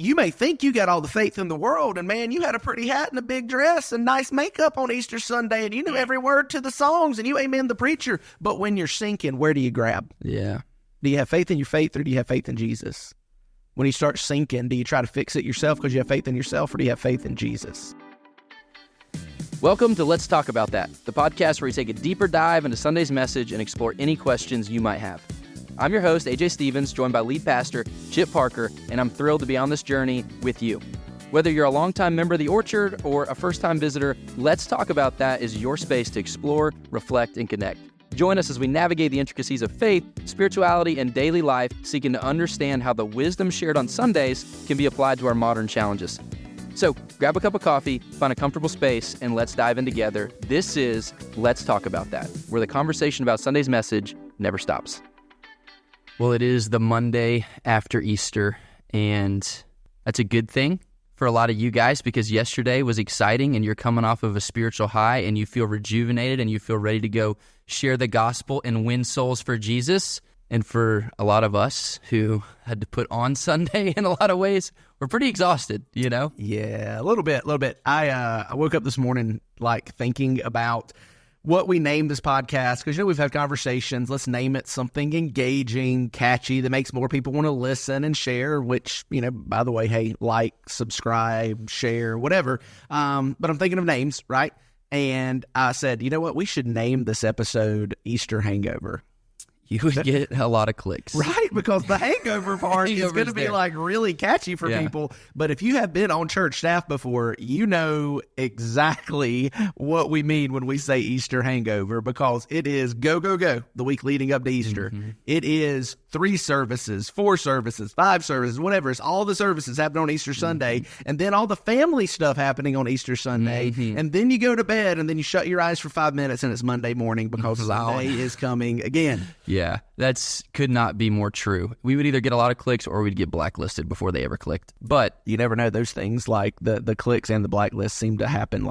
You may think you got all the faith in the world, and man, you had a pretty hat and a big dress and nice makeup on Easter Sunday, and you knew every word to the songs, and you amen the preacher. But when you're sinking, where do you grab? Yeah. Do you have faith in your faith, or do you have faith in Jesus? When you start sinking, do you try to fix it yourself because you have faith in yourself, or do you have faith in Jesus? Welcome to Let's Talk About That, the podcast where we take a deeper dive into Sunday's message and explore any questions you might have. I'm your host, AJ Stevens, joined by lead pastor Chip Parker, and I'm thrilled to be on this journey with you. Whether you're a longtime member of the Orchard or a first-time visitor, Let's Talk About That is your space to explore, reflect, and connect. Join us as we navigate the intricacies of faith, spirituality, and daily life, seeking to understand how the wisdom shared on Sundays can be applied to our modern challenges. So grab a cup of coffee, find a comfortable space, and let's dive in together. This is Let's Talk About That, where the conversation about Sunday's message never stops. Well, it is the Monday after Easter, and that's a good thing for a lot of you guys because yesterday was exciting and you're coming off of a spiritual high and you feel rejuvenated and you feel ready to go share the gospel and win souls for Jesus. And for a lot of us who had to put on Sunday in a lot of ways, we're pretty exhausted, you know? Yeah, a little bit. I woke up this morning thinking about what we named this podcast, because we've had conversations. Let's name it something engaging, catchy, that makes more people want to listen and share, which, by the way, hey, like, subscribe, share, whatever. But I'm thinking of names, right? And I said, you know what? We should name this episode Easter Hangover. You would get a lot of clicks. Right, because the hangover part is going to be really catchy for people. But if you have been on church staff before, you know exactly what we mean when we say Easter hangover, because it is go, go, go the week leading up to Easter. Mm-hmm. It is 3 services, 4 services, 5 services, whatever. It's all the services happening on Easter Sunday, and then all the family stuff happening on Easter Sunday. Mm-hmm. And then you go to bed, and then you shut your eyes for 5 minutes, and it's Monday morning because Sunday is coming again. Yeah, that's could not be more true. We would either get a lot of clicks or we'd get blacklisted before they ever clicked. But you never know. Those things, like the clicks and the blacklist, seem to happen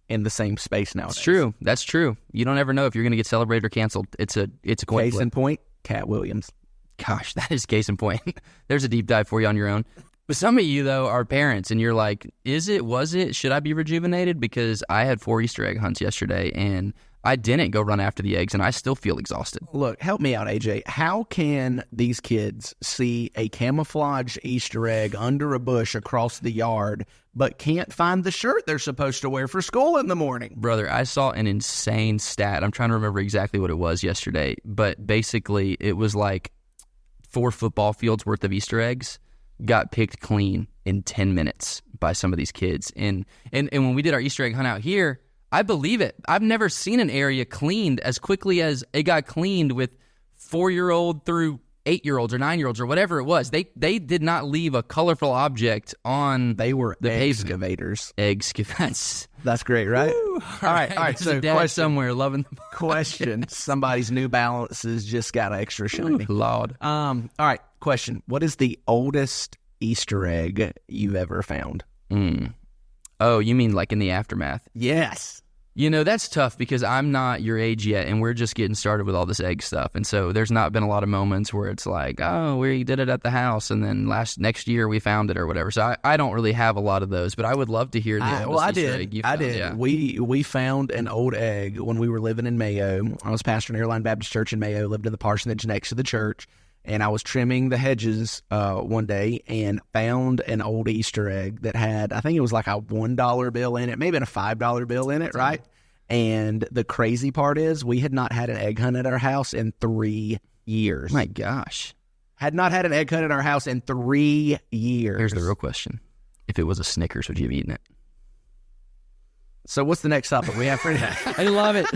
in the same space nowadays. It's true. That's true. You don't ever know if you're going to get celebrated or canceled. It's a coin case flip. In point, Cat Williams. Gosh, that is case in point. There's a deep dive for you on your own. But some of you, though, are parents, and you're like, was it, should I be rejuvenated? Because I had 4 Easter egg hunts yesterday, and I didn't go run after the eggs, and I still feel exhausted. Look, help me out, AJ. How can these kids see a camouflage Easter egg under a bush across the yard, but can't find the shirt they're supposed to wear for school in the morning? Brother, I saw an insane stat. I'm trying to remember exactly what it was yesterday, but basically it was 4 football fields worth of Easter eggs got picked clean in 10 minutes by some of these kids. And when we did our Easter egg hunt out here, I believe it. I've never seen an area cleaned as quickly as it got cleaned with 4-year-old through 8-year-olds or 9-year-olds or whatever it was. They did not leave a colorful object on They were the excavators. That's great, right? Woo. All right. So question somewhere loving them. Question. Somebody's New Balances just got extra shiny. Ooh, Lord. All right. Question. What is the oldest Easter egg you've ever found? Oh, you mean in the aftermath? Yes. That's tough because I'm not your age yet, and we're just getting started with all this egg stuff. And so there's not been a lot of moments where it's we did it at the house, and then next year we found it or whatever. So I don't really have a lot of those, but I would love to hear the oldest Easter egg you found. I did. Yeah. We found an old egg when we were living in Mayo. I was pastoring Airline Baptist Church in Mayo, lived in the parsonage next to the church. And I was trimming the hedges one day and found an old Easter egg that had, I think it was a $1 bill in it, maybe a $5 bill in it, right? And the crazy part is we had not had an egg hunt at our house in 3 years. My gosh. Had not had an egg hunt at our house in 3 years. Here's the real question. If it was a Snickers, would you have eaten it? So what's the next topic we have for today? I love it.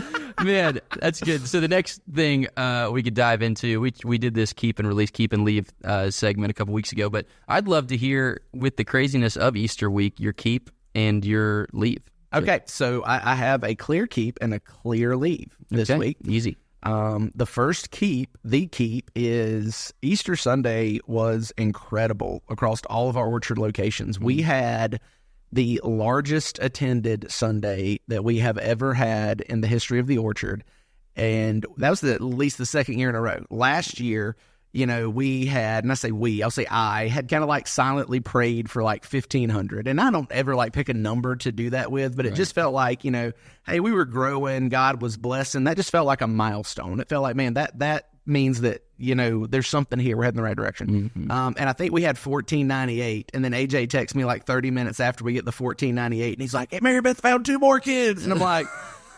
Man, that's good. So the next thing we could dive into, we did this keep and release, keep and leave segment a couple weeks ago, but I'd love to hear, with the craziness of Easter week, your keep and your leave. Okay, so I have a clear keep and a clear leave this week. Easy. The first keep, is Easter Sunday was incredible across all of our Orchard locations. Mm-hmm. We had the largest attended Sunday that we have ever had in the history of the Orchard, and that was at least the second year in a row. Last year, we had, and I say we, I'll say I had kind of like silently prayed for like 1,500. And I don't ever like pick a number to do that with, but it just felt like, hey, we were growing, God was blessing. That just felt like a milestone. It felt like, man, that means that, there's something here. We're heading in the right direction. And I think we had 1,498. And then AJ texts me like 30 minutes after we get the 1,498. And he's like, hey, Mary Beth found 2 more kids. And I'm like,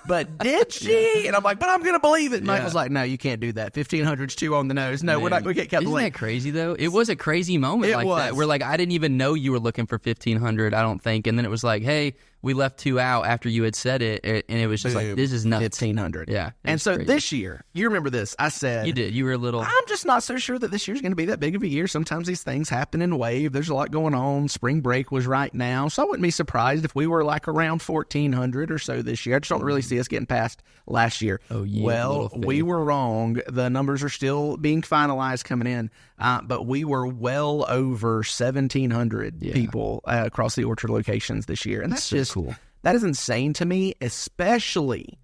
but did she? And I'm like, but I'm going to believe it. And Mike was like, no, you can't do that. 1,500's too on the nose. No, we're not going to get kept Isn't that crazy, though? It was a crazy moment that. We're like, I didn't even know you were looking for 1,500, I don't think. And then it was like, hey, we left 2 out after you had said it. And it was just like, this is nuts. 1,500. Yeah. And so this year, you remember this, I said. You did. You were a little. I'm just not so sure that this year's going to be that big of a year. Sometimes these things happen in a wave. There's a lot going on. Spring break was right now. So I wouldn't be surprised if we were like around 1,400 or so this year. I just don't really see us getting past last year. Oh, yeah. Well, we were wrong. The numbers are still being finalized coming in. But we were well over 1,700 people across the Orchard locations this year. And that's so just cool. That is insane to me, especially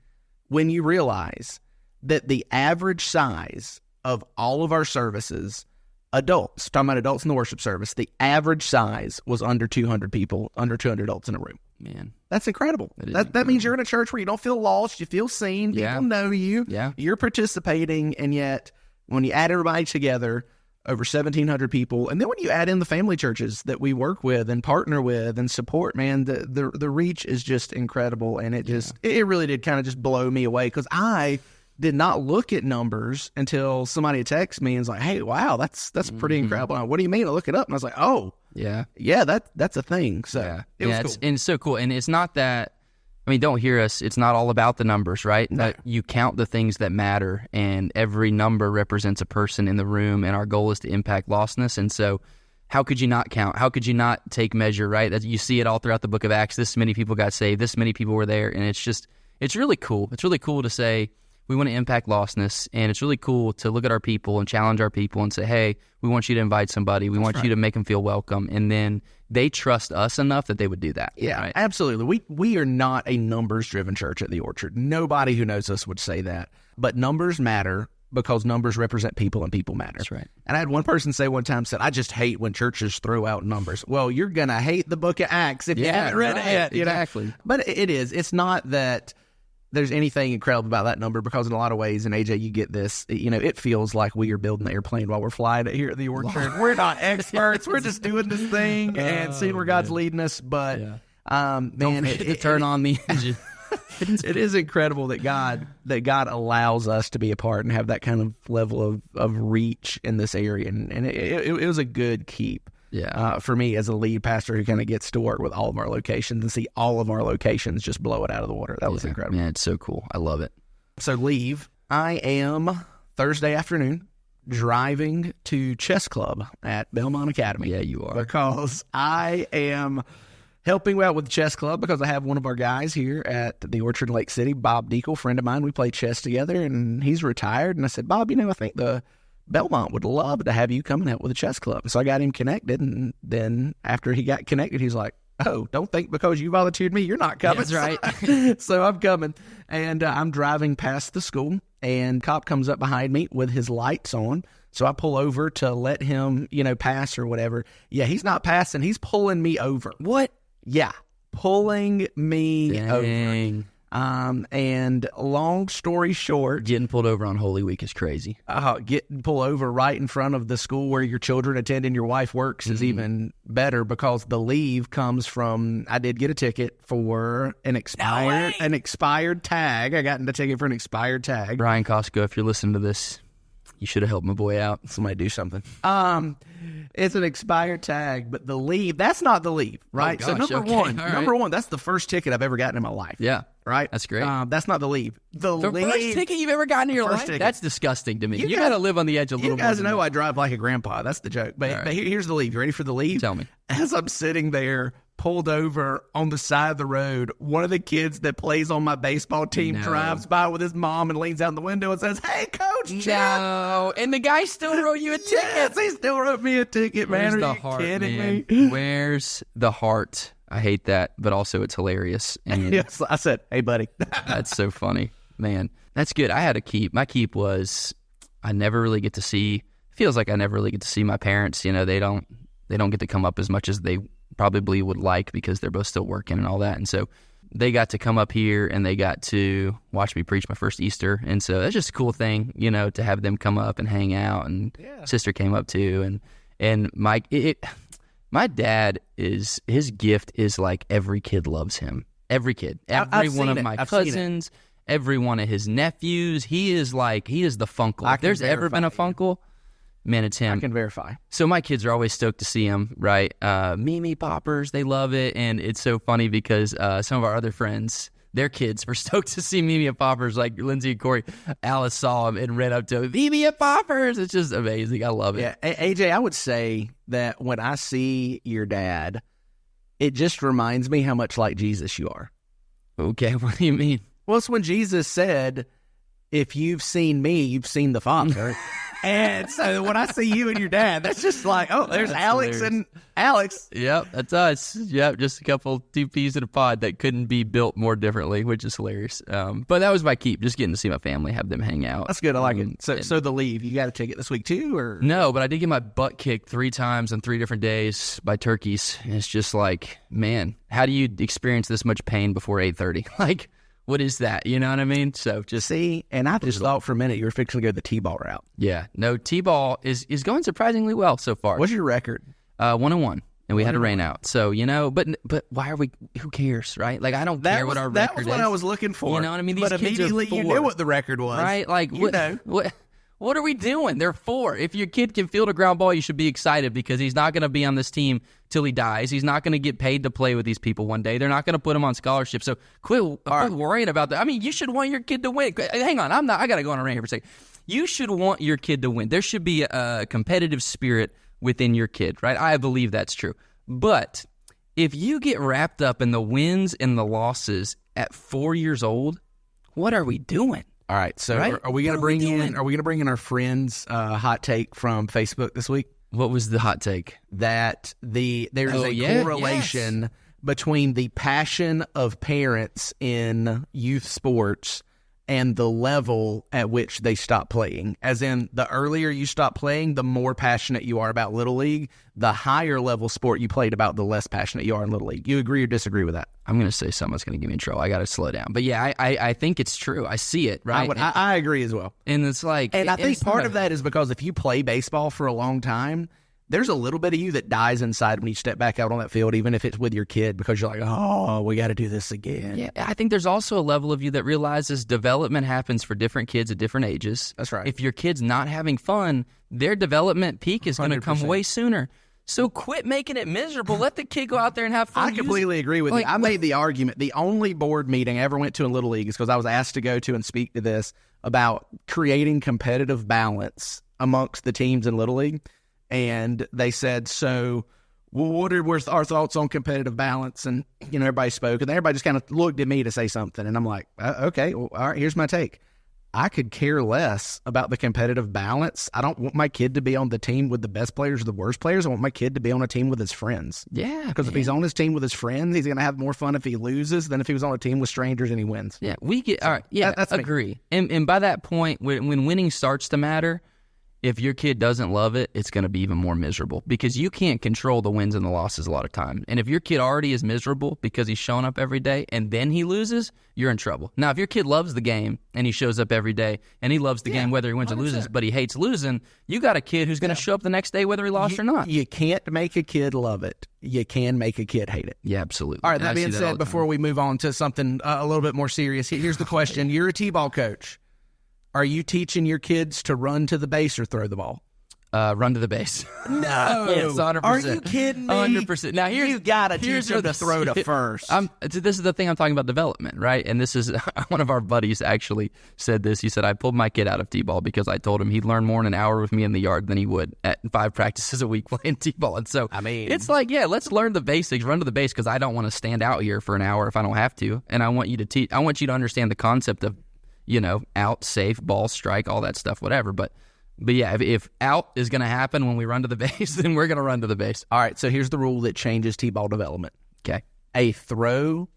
when you realize that the average size of all of our services, adults, talking about adults in the worship service, the average size was under 200 people, under 200 adults in a room. Man. That's incredible. That means you're in a church where you don't feel lost, you feel seen, people know you, you're participating, and yet when you add everybody together, over 1,700 people. And then when you add in the family churches that we work with and partner with and support, man, the reach is just incredible. And it really did kind of just blow me away, because I did not look at numbers until somebody texted me and was like, hey, wow, that's pretty incredible. What do you mean? I look it up and I was like, oh, yeah, that's a thing. So it was cool. And it's so cool. And it's not that, don't hear us. It's not all about the numbers, right? No. You count the things that matter, and every number represents a person in the room, and our goal is to impact lostness. And so how could you not count? How could you not take measure, right? You see it all throughout the book of Acts. This many people got saved. This many people were there. And it's really cool. It's really cool to say we want to impact lostness, and it's really cool to look at our people and challenge our people and say, hey, we want you to invite somebody. We want you to make them feel welcome. And then they trust us enough that they would do that. Yeah, right? Absolutely. We are not a numbers-driven church at the Orchard. Nobody who knows us would say that. But numbers matter because numbers represent people, and people matter. That's right. And I had one person say one time, said, I just hate when churches throw out numbers. Well, you're going to hate the book of Acts if you haven't read it yet. Exactly. But it is. It's not that there's anything incredible about that number, because in a lot of ways, and AJ, you get this, it feels like we are building the airplane while we're flying it here at the Orchard. We're not experts. We're just doing this thing and seeing where God's leading us. But, man, to turn on the engine. It is incredible that God allows us to be a part and have that kind of level of reach in this area. And it was a good keep. Yeah. For me as a lead pastor who kind of gets to work with all of our locations and see all of our locations just blow it out of the water. That was incredible. Man, it's so cool. I love it. So leave. I am Thursday afternoon driving to chess club at Belmont Academy. Yeah, you are. Because I am helping out with the chess club, because I have one of our guys here at the Orchard Lake City, Bob Deacle, friend of mine. We play chess together, and he's retired. And I said, Bob, I think the Belmont would love to have you coming out with a chess club. So I got him connected, and then after he got connected, he's like, oh, don't think because you volunteered me, you're not coming. That's right. So I'm coming, and I'm driving past the school, and cop comes up behind me with his lights on. So I pull over to let him, pass or whatever. Yeah, he's not passing. He's pulling me over. What? Yeah, pulling me over. And long story short, getting pulled over on Holy Week is crazy. Getting pulled over right in front of the school where your children attend and your wife works is even better, because the leave comes from, I did get a ticket for an expired tag. I got in the ticket for an expired tag. Brian Costco, if you're listening to this, you should have helped my boy out. Somebody do something. It's an expired tag, but the leave, that's not the leave, right? Oh, gosh, so number one, that's the first ticket I've ever gotten in my life. Yeah. Right? That's great. That's not the leave. The leave, first ticket you've ever gotten in your life? Ticket. That's disgusting to me. You got to live on the edge a little bit. You guys know I drive like a grandpa. That's the joke. But here's the leave. You ready for the leave? Tell me. As I'm sitting there, pulled over on the side of the road, one of the kids that plays on my baseball team drives by with his mom and leans out the window and says, hey, Coach Chad. No. And the guy still wrote you a ticket. Yes, he still wrote me a ticket, man. Are you kidding me? Where's the heart? I hate that, but also it's hilarious. And yes, I said, hey, buddy. That's so funny. Man, that's good. I had a keep. My keep was I never really get to see feels like I never really get to see my parents. You know, they don't get to come up as much as they probably would like because they're both still working and all that. And so they got to come up here and they got to watch me preach my first Easter. And so that's just a cool thing, you know, to have them come up and hang out. And sister came up too. And my dad his gift is like every kid loves him. Every kid. Every one of my cousins, every one of his nephews. He is the funkle. If there's ever been a funkle, man, it's him. I can verify. So my kids are always stoked to see him, right? Mimi Poppers, they love it. And it's so funny because some of our other friends, their kids were stoked to see Mimi and Poppers, like Lindsay and Corey. Alice saw him and ran up to him, Mimi and Poppers. It's just amazing. I love it. Yeah, AJ, I would say that when I see your dad, it just reminds me how much like Jesus you are. Okay, what do you mean? Well, it's when Jesus said, if you've seen me, you've seen the Father. And so when I see you and your dad, that's just like, oh, there's that's Alex hilarious. And Alex. Yep, that's us. Yep, just two peas in a pod that couldn't be built more differently, which is hilarious. But that was my keep, just getting to see my family, have them hang out. That's good. I like it. So the leave, you got a ticket this week too, or no? But I did get my butt kicked 3 times on 3 different days by turkeys. And it's just like, man, how do you experience this much pain before 8:30? Like, what is that? You know what I mean? So just see, and I just thought for a minute you were fixing to go the T-ball route. Yeah, no, T-ball is going surprisingly well so far. What's your record? 1-1, and we had a rain out. So but why are we? Who cares, right? Like I don't care what our record is. That was what I was looking for. You know what I mean? These but kids immediately are 4, you knew what the record was, right? Like what are we doing? They're 4. If your kid can field a ground ball, you should be excited because he's not going to be on this team till he dies. He's not going to get paid to play with these people one day. They're not going to put him on scholarship. So quit worrying about that. I mean, you should want your kid to win. Hang on, I got to go on a rant here for a second. You should want your kid to win. There should be a competitive spirit within your kid, right? I believe that's true. But if you get wrapped up in the wins and the losses at 4 years old, what are we doing? All right, so are we going to bring in our friend's hot take from Facebook this week? What was the hot take? That there's a correlation between the passion of parents in youth sports and the level at which they stop playing. As in, the earlier you stop playing, the more passionate you are about Little League. The higher level sport you played about, the less passionate you are in Little League. You agree or disagree with that? I'm going to say something that's going to give me in trouble. I got to slow down. But yeah, I think it's true. I see it, right? I agree as well. And it's like... And I think part of that is because if you play baseball for a long time, there's a little bit of you that dies inside when you step back out on that field, even if it's with your kid, because you're like, oh, we got to do this again. Yeah, I think there's also a level of you that realizes development happens for different kids at different ages. That's right. If your kid's not having fun, their development peak is going to come way sooner. So quit making it miserable. Let the kid go out there and have fun. I completely agree with you. I made the argument. The only board meeting I ever went to in Little League is because I was asked to go to and speak to this about creating competitive balance amongst the teams in Little League. And they said, so what are our thoughts on competitive balance? And, everybody spoke, and everybody just kind of looked at me to say something. And I'm like, okay, well, all right, here's my take. I could care less about the competitive balance. I don't want my kid to be on the team with the best players or the worst players. I want my kid to be on a team with his friends. Yeah. Because if he's on his team with his friends, he's going to have more fun if he loses than if he was on a team with strangers and he wins. Yeah, all right. Yeah, that's agree. And by that point, when winning starts to matter, if your kid doesn't love it, it's going to be even more miserable because you can't control the wins and the losses a lot of times. And if your kid already is miserable because he's showing up every day and then he loses, you're in trouble. Now, if your kid loves the game and he shows up every day and he loves the game whether he wins 100%. Or loses, but he hates losing, you got a kid who's going to show up the next day whether he lost or not. You can't make a kid love it. You can make a kid hate it. Yeah, absolutely. All right, that being said, before we move on to something a little bit more serious, here's the question. You're a T-ball coach. Are you teaching your kids to run to the base or throw the ball? Run to the base. No. Yes, 100%. Are you kidding me? 100%. Now, you got to teach them to throw to first. This is the thing I'm talking about development, right? And this is one of our buddies actually said this. He said, I pulled my kid out of T-ball because I told him he'd learn more in an hour with me in the yard than he would at 5 practices a week playing T-ball. And so, it's like, let's learn the basics, run to the base, because I don't want to stand out here for an hour if I don't have to. And I want you to I want you to understand the concept of, out, safe, ball, strike, all that stuff, whatever. But yeah, if out is going to happen when we run to the base, then we're going to run to the base. All right, so here's the rule that changes T-ball development. Okay. A throw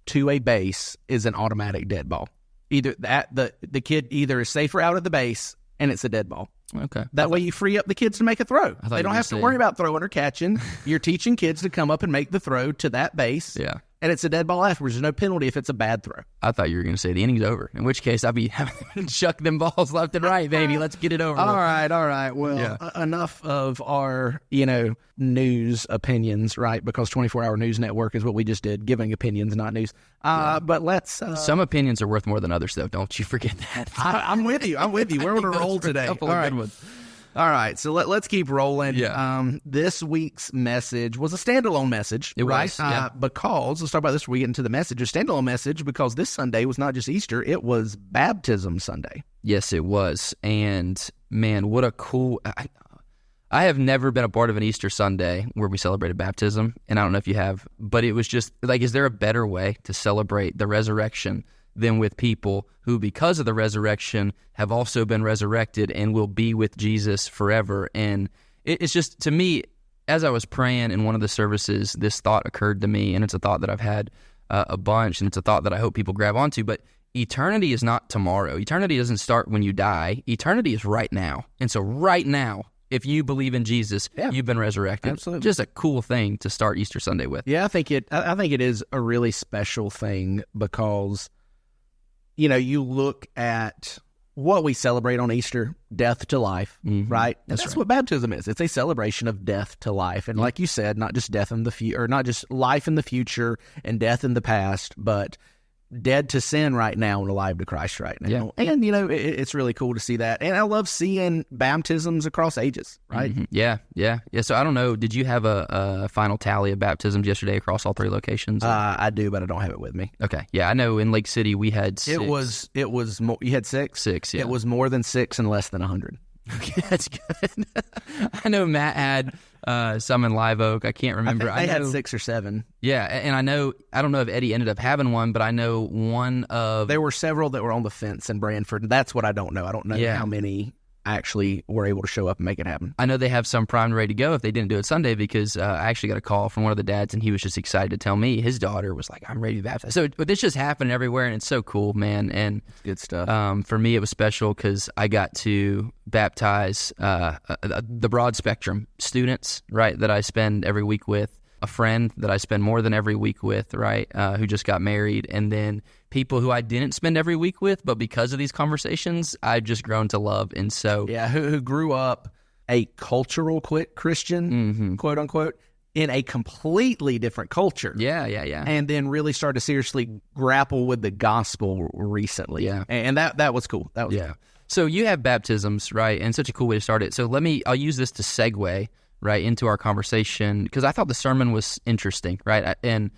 to a base is an automatic dead ball. Either the kid either is safer out at the base and it's a dead ball. Okay. That way you free up the kids to make a throw. They don't have to worry about throwing or catching. You're teaching kids to come up and make the throw to that base. Yeah. And it's a dead ball afterwards. There's no penalty if it's a bad throw. I thought you were going to say the inning's over, in which case I'd be having to chuck them balls left and right, baby. Let's get it over. All right. Well, enough of our, news opinions, right? Because 24-hour news network is what we just did, giving opinions, not news. But let's... Some opinions are worth more than others, though. Don't you forget that. I'm with you. We're on a roll today. All right. Good ones. All right, so let's keep rolling. Yeah. This week's message was a standalone message, right? Because, let's talk about this before we get into the message, a standalone message because this Sunday was not just Easter, it was Baptism Sunday. Yes, it was. And, man, what a cool... I have never been a part of an Easter Sunday where we celebrated baptism, and I don't know if you have, but it was just, is there a better way to celebrate the resurrection than with people who, because of the resurrection, have also been resurrected and will be with Jesus forever? And it's just, to me, as I was praying in one of the services, this thought occurred to me, and it's a thought that I've had a bunch, and it's a thought that I hope people grab onto, but eternity is not tomorrow. Eternity doesn't start when you die. Eternity is right now. And so right now, if you believe in Jesus, you've been resurrected. Absolutely. Just a cool thing to start Easter Sunday with. Yeah, I think it is a really special thing because... you look at what we celebrate on Easter, death to life, right? And that's what baptism is. It's a celebration of death to life. And like you said, not just death in the future, or not just life in the future and death in the past, but dead to sin right now and alive to Christ right now. Yeah. And, it's really cool to see that. And I love seeing baptisms across ages, right? Mm-hmm. Yeah. So I don't know, did you have a final tally of baptisms yesterday across all 3 locations? I do, but I don't have it with me. Okay. Yeah, I know in Lake City we had 6. It was more, you had 6? 6, yeah. It was more than 6 and less than 100. Okay, that's good. I know Matt had some in Live Oak. I can't remember. I had 6 or 7. Yeah, and I don't know if Eddie ended up having one, but I know one of... There were several that were on the fence in Branford. That's what I don't know. I don't know how many actually were able to show up and make it happen. I know they have some primed ready to go if they didn't do it Sunday because I actually got a call from one of the dads, and he was just excited to tell me his daughter was like, I'm ready to be baptized. So this just happened everywhere, and it's so cool, man. And it's good stuff. For me, it was special because I got to baptize the broad spectrum students, right, that I spend every week with, a friend that I spend more than every week with, right, who just got married, and then people who I didn't spend every week with, but because of these conversations, I've just grown to love. And so... Yeah, who grew up a cultural Christian, quote unquote, in a completely different culture. Yeah. And then really started to seriously grapple with the gospel recently. Yeah. And that was cool. That was cool. So you have baptisms, right, and such a cool way to start it. So I'll use this to segue right into our conversation because I thought the sermon was interesting, right? And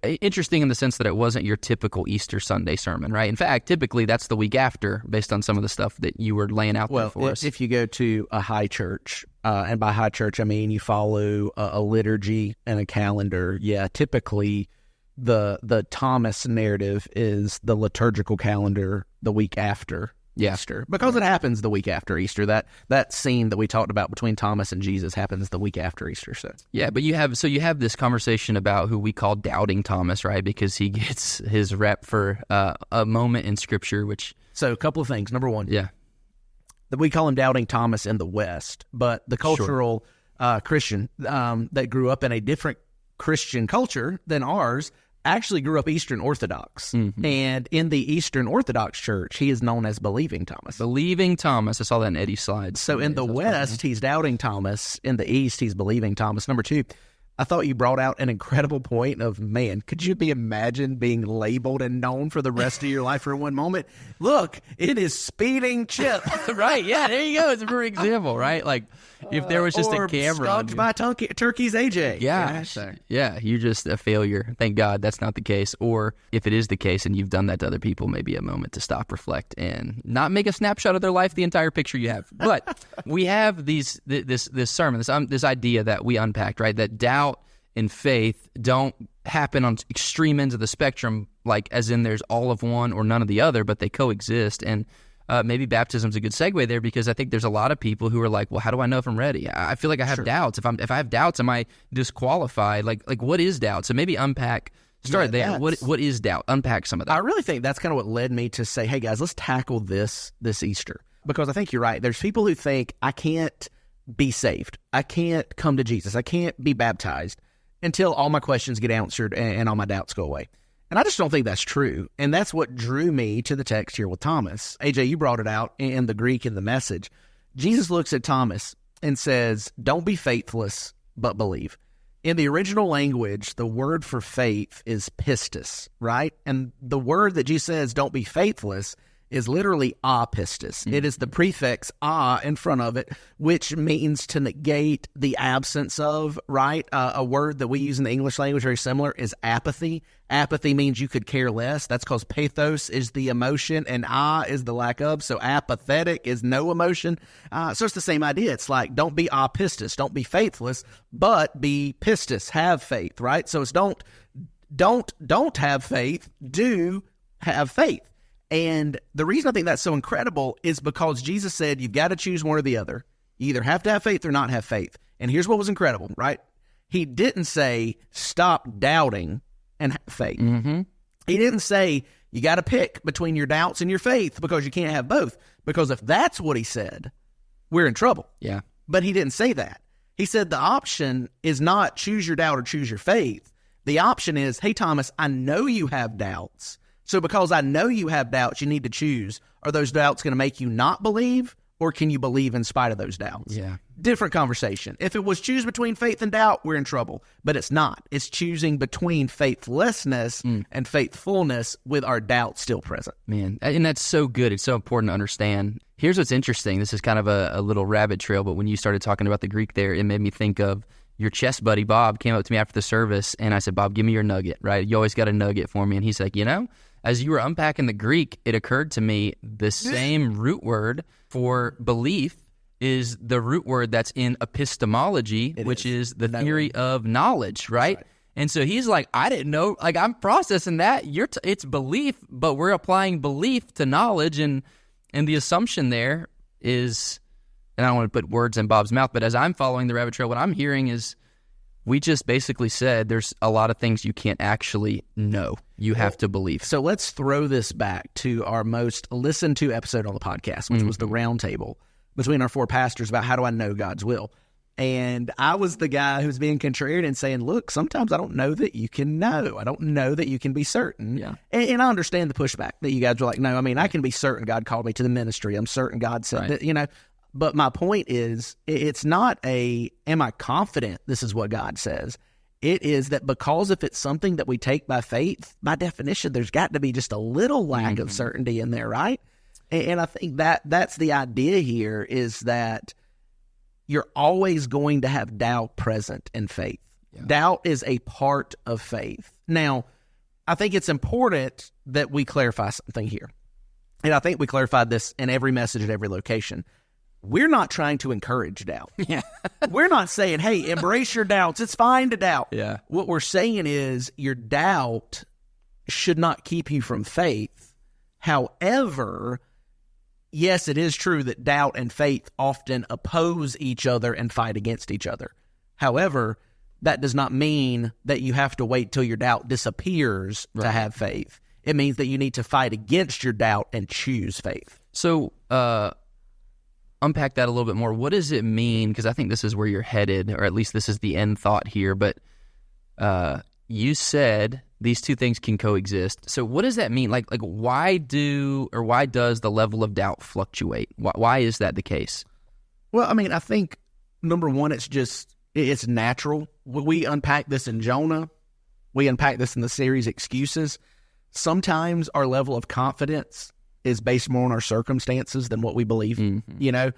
interesting in the sense that it wasn't your typical Easter Sunday sermon, right? In fact, typically that's the week after based on some of the stuff that you were laying out there for us. If you go to a high church, and by high church I mean you follow a liturgy and a calendar, typically the Thomas narrative is the liturgical calendar the week after Easter, because it happens the week after Easter. That scene that we talked about between Thomas and Jesus happens the week after Easter. So but you have this conversation about who we call doubting Thomas, right? Because he gets his rep for a moment in Scripture. So a couple of things. Number one, that we call him doubting Thomas in the West, but the cultural Christian that grew up in a different Christian culture than ours actually grew up Eastern Orthodox. And in the Eastern Orthodox Church, he is known as Believing Thomas. Believing Thomas. I saw that in Eddie's slides. So in the West, he's doubting Thomas. In the East, he's Believing Thomas. Number 2, I thought you brought out an incredible point of, man, could you imagine being labeled and known for the rest of your life for one moment? Look, it is Speeding Chip. Right, yeah, there you go. It's a perfect example, right? Like, if there was just a camera on you. By Turkey's AJ. Yeah, you're just a failure. Thank God that's not the case. Or if it is the case and you've done that to other people, maybe a moment to stop, reflect, and not make a snapshot of their life, the entire picture you have. But we have this sermon, this idea that we unpacked, right? That doubt and faith don't happen on extreme ends of the spectrum, like as in there's all of one or none of the other, but they coexist. And maybe baptism's a good segue there because I think there's a lot of people who are like, well, how do I know if I'm ready? I feel like I have doubts. If I have doubts, am I disqualified? Like what is doubt? So maybe start there. What is doubt? Unpack some of that. I really think that's kind of what led me to say, hey guys, let's tackle this Easter. Because I think you're right. There's people who think, I can't be saved. I can't come to Jesus. I can't be baptized until all my questions get answered and all my doubts go away. And I just don't think that's true. And that's what drew me to the text here with Thomas. AJ, you brought it out in the Greek in the Message. Jesus looks at Thomas and says, don't be faithless, but believe. In the original language, the word for faith is pistis, right? And the word that Jesus says, don't be faithless, is literally pistis. It is the prefix in front of it, which means to negate the absence of, right? A word that we use in the English language very similar is apathy. Apathy means you could care less. That's because pathos is the emotion and is the lack of. So apathetic is no emotion. So it's the same idea. It's like, don't be pistis, don't be faithless, but be pistis, have faith, right? So it's don't have faith, do have faith. And the reason I think that's so incredible is because Jesus said you've got to choose one or the other. You either have to have faith or not have faith. And here's what was incredible, right? He didn't say stop doubting and have faith. Mm-hmm. He didn't say you got to pick between your doubts and your faith because you can't have both. Because if that's what he said, we're in trouble. Yeah. But he didn't say that. He said the option is not choose your doubt or choose your faith. The option is, hey, Thomas, I know you have doubts. So because I know you have doubts, you need to choose. Are those doubts going to make you not believe, or can you believe in spite of those doubts? Yeah. Different conversation. If it was choose between faith and doubt, we're in trouble. But it's not. It's choosing between faithlessness and faithfulness with our doubt still present. Man, and that's so good. It's so important to understand. Here's what's interesting. This is kind of a little rabbit trail, but when you started talking about the Greek there, it made me think of your chess buddy, Bob, came up to me after the service, and I said, Bob, give me your nugget, right? You always got a nugget for me. And he's like, as you were unpacking the Greek, it occurred to me the same root word for belief is the root word that's in epistemology, which is the theory of knowledge, right? And so he's like, I didn't know. Like, I'm processing that. It's belief, but we're applying belief to knowledge. And the assumption there is, and I don't want to put words in Bob's mouth, but as I'm following the rabbit trail, what I'm hearing is we just basically said there's a lot of things you can't actually know. You have to believe. So let's throw this back to our most listened to episode on the podcast, which was the roundtable between our four pastors about how do I know God's will. And I was the guy who's being contrarian and saying, look, sometimes I don't know that you can know. I don't know that you can be certain. Yeah. And I understand the pushback that you guys are like, no, I mean, I can be certain God called me to the ministry. I'm certain God said that, But my point is, it's not am I confident this is what God says? It is that because if it's something that we take by faith, by definition, there's got to be just a little lack of certainty in there, right? And I think that's the idea here is that you're always going to have doubt present in faith. Yeah. Doubt is a part of faith. Now, I think it's important that we clarify something here. And I think we clarified this in every message at every location. We're not trying to encourage doubt. Yeah. We're not saying, hey, embrace your doubts. It's fine to doubt. Yeah. What we're saying is your doubt should not keep you from faith. However, yes, it is true that doubt and faith often oppose each other and fight against each other. However, that does not mean that you have to wait till your doubt disappears to have faith. It means that you need to fight against your doubt and choose faith. So, unpack that a little bit more. What does it mean? Because I think this is where you're headed, or at least this is the end thought here. But you said these two things can coexist. So what does that mean? Like why does the level of doubt fluctuate? Why is that the case? Well, I mean, I think number one, it's natural. We unpack this in Jonah. We unpack this in the series Excuses. Sometimes our level of confidence is based more on our circumstances than what we believe, And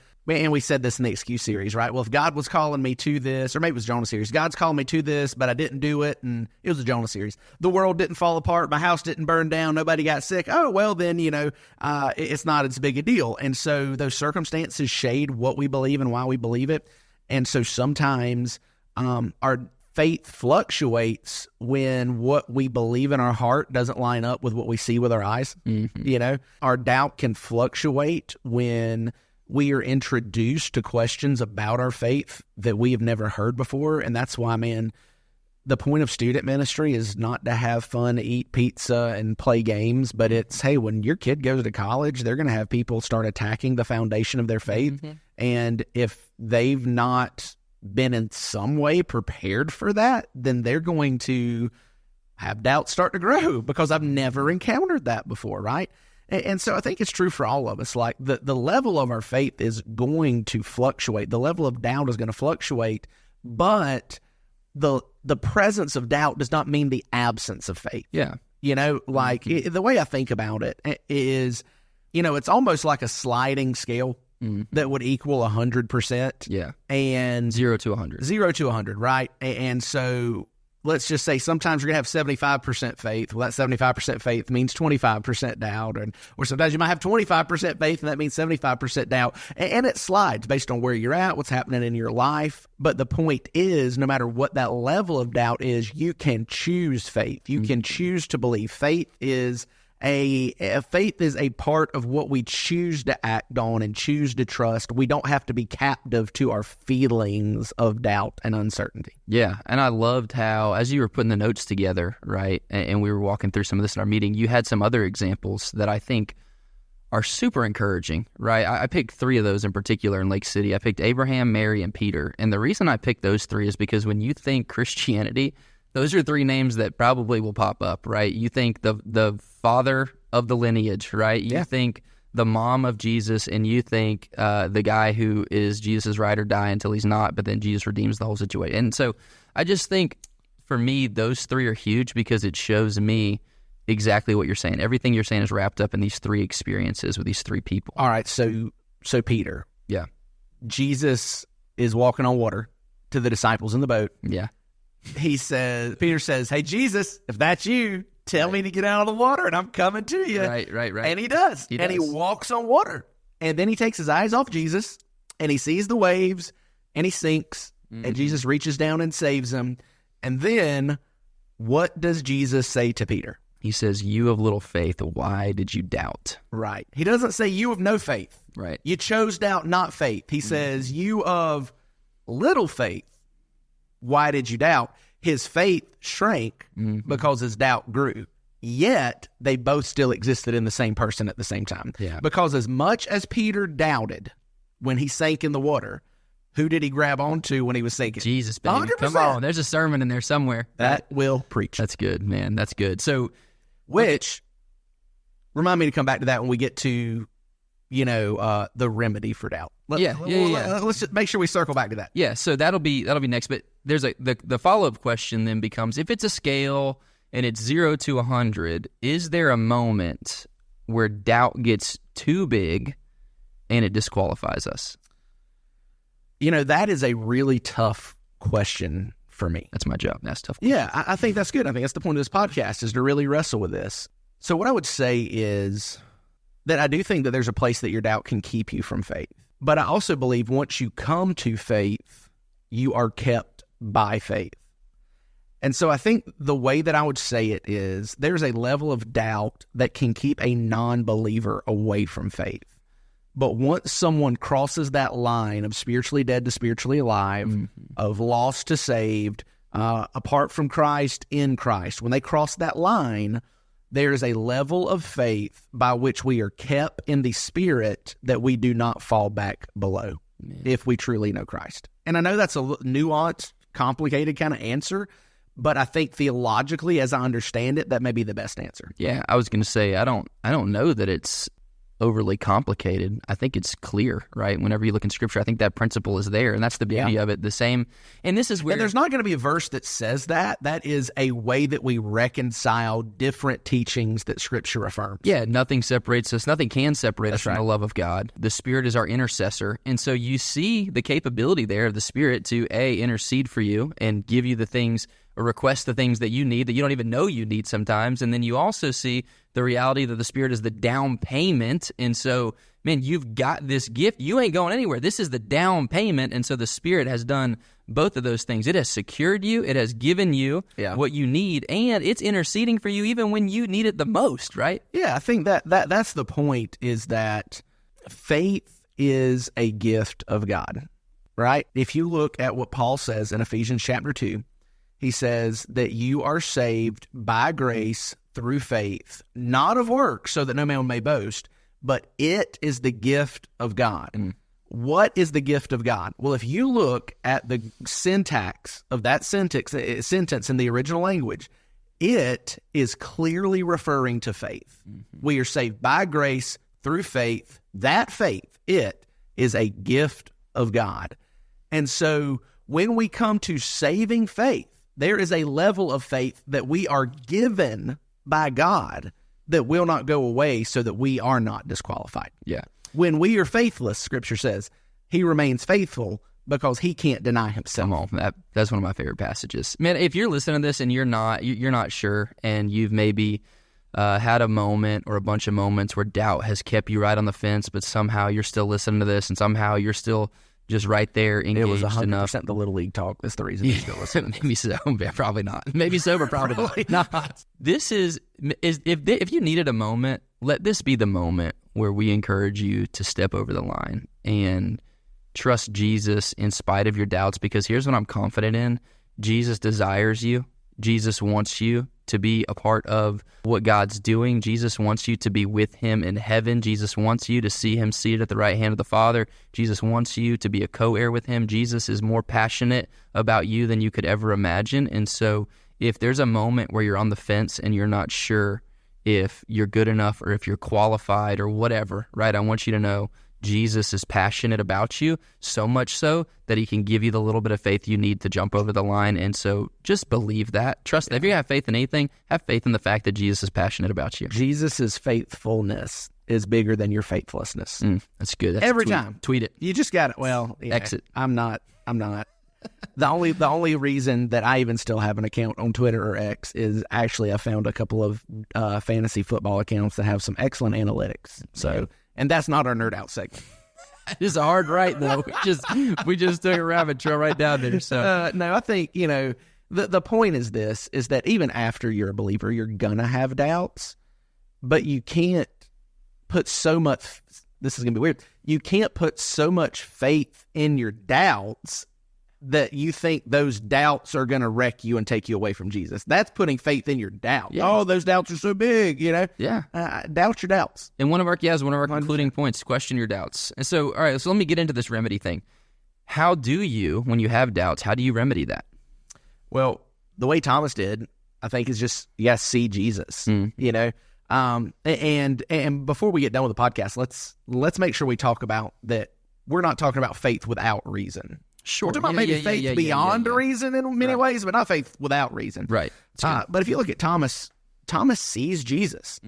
we said this in the excuse series, right? Well, if God was calling me to this, or maybe it was Jonah series, God's calling me to this, but I didn't do it, and it was a Jonah series. The world didn't fall apart, my house didn't burn down, nobody got sick. Oh, well, then, it's not as big a deal. And so those circumstances shade what we believe and why we believe it. And so sometimes our faith fluctuates when what we believe in our heart doesn't line up with what we see with our eyes. Mm-hmm. Our doubt can fluctuate when we are introduced to questions about our faith that we have never heard before. And that's why, man, the point of student ministry is not to have fun, eat pizza, and play games, but it's, hey, when your kid goes to college, they're going to have people start attacking the foundation of their faith. Mm-hmm. And if they've not been in some way prepared for that, then they're going to have doubts start to grow, because I've never encountered that before, right? And so I think it's true for all of us. Like the level of our faith is going to fluctuate. The level of doubt is going to fluctuate, but the presence of doubt does not mean the absence of faith. Yeah. You know, like the way I think about it is, you know, it's almost like a sliding scale that would equal 100%. Yeah. And 0 to 100. 0 to 100, right? And so let's just say sometimes you're going to have 75% faith. Well, that 75% faith means 25% doubt. Or sometimes you might have 25% faith, and that means 75% doubt. And it slides based on where you're at, what's happening in your life. But the point is, no matter what that level of doubt is, you can choose faith. You can choose to believe. Faith is a part of what we choose to act on and choose to trust. We don't have to be captive to our feelings of doubt and uncertainty. Yeah, and I loved how, as you were putting the notes together, right, and we were walking through some of this in our meeting, you had some other examples that I think are super encouraging, right? I picked 3 of those in particular in Lake City. I picked Abraham, Mary, and Peter. And the reason I picked those 3 is because when you think Christianity, those are 3 names that probably will pop up, right? You think the father of the lineage, right? You think the mom of Jesus, and you think the guy who is Jesus' ride or die until he's not, but then Jesus redeems the whole situation. And so I just think, for me, those 3 are huge because it shows me exactly what you're saying. Everything you're saying is wrapped up in these 3 experiences with these 3 people. All right, so Peter. Yeah. Jesus is walking on water to the disciples in the boat. Yeah. Peter says, hey, Jesus, if that's you, tell me to get out of the water and I'm coming to you. Right. And he does. And he walks on water. And then he takes his eyes off Jesus and he sees the waves and he sinks. Mm-hmm. And Jesus reaches down and saves him. And then what does Jesus say to Peter? He says, you of little faith, why did you doubt? Right. He doesn't say you of no faith. Right. You chose doubt, not faith. He says, you of little faith, why did you doubt? His faith shrank because his doubt grew. Yet, they both still existed in the same person at the same time. Yeah. Because as much as Peter doubted when he sank in the water, who did he grab onto when he was sinking? Jesus, baby. 100%. Come on. There's a sermon in there somewhere. That will preach. That's good, man. That's good. So, which, remind me to come back to that when we get to, the remedy for doubt. Let's just make sure we circle back to that. Yeah, so that'll be next. But there's the follow-up question then becomes, if it's a scale and it's 0 to 100, is there a moment where doubt gets too big and it disqualifies us? That is a really tough question for me. That's my job. That's tough question. Yeah, I think that's good. I think that's the point of this podcast, is to really wrestle with this. So what I would say is that I do think that there's a place that your doubt can keep you from faith. But I also believe once you come to faith, you are kept by faith. And so I think the way that I would say it is there's a level of doubt that can keep a non-believer away from faith. But once someone crosses that line of spiritually dead to spiritually alive, of lost to saved, apart from Christ, in Christ, when they cross that line, there is a level of faith by which we are kept in the spirit that we do not fall back below if we truly know Christ. And I know that's a nuanced, complicated kind of answer, but I think theologically, as I understand it, that may be the best answer. Yeah, I was going to say, I don't know that it's overly complicated. I think it's clear, right? Whenever you look in Scripture, I think that principle is there, and that's the beauty of it. The same, and this is where... And there's not going to be a verse that says that. That is a way that we reconcile different teachings that Scripture affirms. Yeah, nothing separates us. Nothing can separate us from the love of God. The Spirit is our intercessor, and so you see the capability there of the Spirit to, A, intercede for you and give you the things, or request the things that you need that you don't even know you need sometimes. And then you also see the reality that the Spirit is the down payment. And so, man, you've got this gift. You ain't going anywhere. This is the down payment. And so the Spirit has done both of those things. It has secured you. It has given you what you need. And it's interceding for you even when you need it the most, right? Yeah, I think that's the point, is that faith is a gift of God, right? If you look at what Paul says in Ephesians chapter 2, he says that you are saved by grace through faith, not of works, so that no man may boast, but it is the gift of God. What is the gift of God? Well, if you look at the syntax of that sentence in the original language, it is clearly referring to faith. We are saved by grace through faith. That faith, it is a gift of God. And so when we come to saving faith, there is a level of faith that we are given by God that will not go away so that we are not disqualified. Yeah. When we are faithless, Scripture says, he remains faithful because he can't deny himself. Come on, that's one of my favorite passages. Man, if you're listening to this and you're not sure, and you've maybe had a moment or a bunch of moments where doubt has kept you right on the fence, but somehow you're still listening to this and somehow you're still just right there engaged enough. It was 100% the Little League talk. That's the reason you're still listening. Maybe so. Probably not. Maybe sober. Probably not. This is if you needed a moment, let this be the moment where we encourage you to step over the line and trust Jesus in spite of your doubts, because here's what I'm confident in. Jesus desires you. Jesus wants you to be a part of what God's doing. Jesus wants you to be with him in heaven. Jesus wants you to see him seated at the right hand of the Father. Jesus wants you to be a co-heir with him. Jesus is more passionate about you than you could ever imagine. And so if there's a moment where you're on the fence and you're not sure if you're good enough or if you're qualified or whatever, right? I want you to know Jesus is passionate about you, so much so that he can give you the little bit of faith you need to jump over the line. And so just believe that. Trust that. If you have faith in anything, have faith in the fact that Jesus is passionate about you. Jesus' faithfulness is bigger than your faithlessness. That's good. That's Every time. Tweet it. You just got it. Well, yeah, Exit. I'm not. The only reason that I even still have an account on Twitter or X is actually I found a couple of fantasy football accounts that have some excellent analytics. So, and that's not our nerd out segment. It's a hard right though. We just took a rabbit trail right down there. So no, I think the point is this: is that even after you're a believer, you're gonna have doubts, but you can't put so much. This is gonna be weird. You can't put so much faith in your doubts that you think those doubts are going to wreck you and take you away from Jesus. That's putting faith in your doubt. Yeah. Oh, those doubts are so big, Yeah. Doubt your doubts. And one of our concluding points, question your doubts. And so, all right, so let me get into this remedy thing. How do you, when you have doubts, how do you remedy that? Well, the way Thomas did, I think, is just, see Jesus, And before we get done with the podcast, let's make sure we talk about that. We're not talking about faith without reason. Sure. We're talking about maybe faith beyond reason in many ways, but not faith without reason. Right. But if you look at Thomas sees Jesus.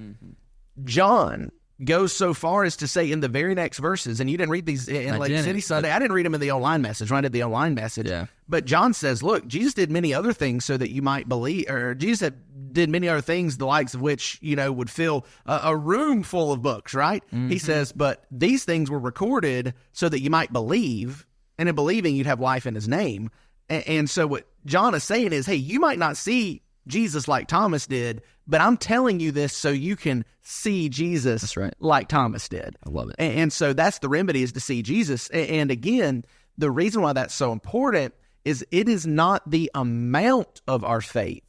John goes so far as to say in the very next verses, and you didn't read these in City Sunday. I didn't read them in the online message when I did the online message. Yeah. But John says, look, Jesus did many other things so that you might believe, or Jesus did many other things, the likes of which, would fill a room full of books, right? He says, but these things were recorded so that you might believe, and in believing, you'd have life in his name. And so what John is saying is, hey, you might not see Jesus like Thomas did, but I'm telling you this so you can see Jesus That's right. like Thomas did. I love it. And so that's the remedy, is to see Jesus. And again, the reason why that's so important is it is not the amount of our faith